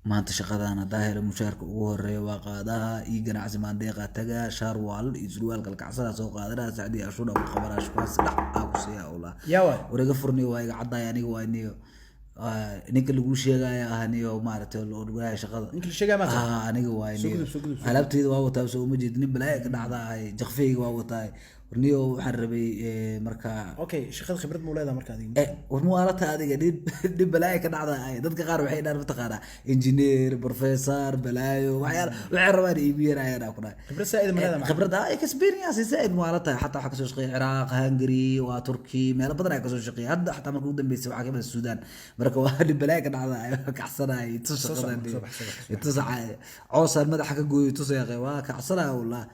maanta shaqadana daahir mushaarka ugu horeeya waa qaadaha iyo ganacsi maandeeqa taga shaar waal iyo surwaal kalkacsada soo qaadana saacadii ashuudha ku qabana shaqaas dhac ku siya awla wareega furni waa iga caday aniga waa iniyo ninka lagu sheegaya ahaniyo maaragtay loo dhigay shaqada ninka la sheegay ma aniga waa iniyo alaabteeda waa wataa soo ma jeedin balaa ka dhacday jaqfeyga waa wataa warniyo waxaan rabay marka okay shaqada khibrad ma leedahay marka adiga warmo alata adiga dib balaa ka dhacday dadka qaar waxay dhaan mataqaana engineer professor balaayo waxay rabaan iibiyaan ku dhaay khibrad saa'id ma leedahay khibrad experience saa'id ma alata hatta waxa ka soo shaqeeyay Iraq Hungary waa Turkey meel badan ay ka soo shaqeeyay hadda hatta markuu dambeysay waxa ka mid Suudaan marka waa dib balaa ka dhacday kacsanay inta shaqada inta saacad cawsar madaxa ka gooyo tusay waa kacsanay wallahi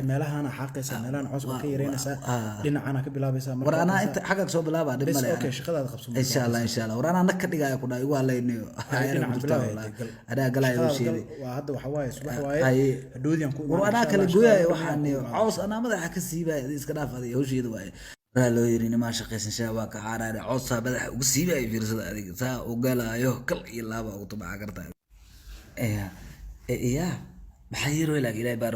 meelahan xaqaysa meelahan cusub ka yareynaysa dhinacana ka bilaabaysa war ana inta xaga soo bilaaba dhib male okay shaqadaada qabso insha Allah war ana naka dhigaya ku dhaay waa leeynayo ana galay oo sheegay waa hadda waxa waaye subax waaye doodiyan ku war ana kala gooyay waxaan caws ana madaxa ka siibay iska dhaafay hawsheeda waaye loo yiri ma shaqaysan shaaba ka xaraare caws madaxa ugu siibay fiirsada adiga saa u galaayo kal iyo laaba ugu tabaa karta maxay yiro ilaahay baar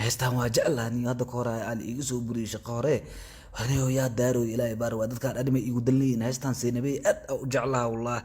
heestaan waa jeclaan hadda ka hore aan igu soo buriyay shaqo hore waxaan yaa daaro ilaahay baar waa dadka dhadhima igu dalleeyeen heestaan seenabay aad u jeclaa wallaah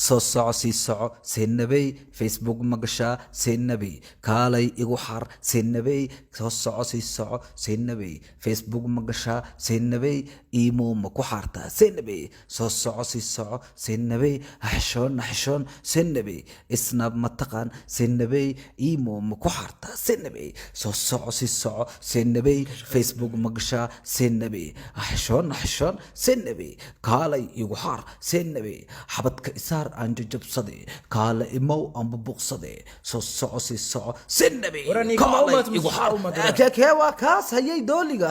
soo soco sii soco seenabay Facebook ma gashaa seenabay kaalay igu xar seenabay soo soco sii soco seenabay Facebook ma gashaa seenabay imo ma ku xartaa seenabay soo soco sii soco seenabay xishoon seenabay isnab ma taqaan seenabay imo ma ku xartaa seenabay soo soco sii soco seenabay Facebook ma gashaa seenabay xishoon seenabay kaalay igu xar seenabay xabadka isaar aan jabsade kaala imow aan bubuqsade soo soco sii soco seenabay kaalay igu xar waa kaas hayay dooliga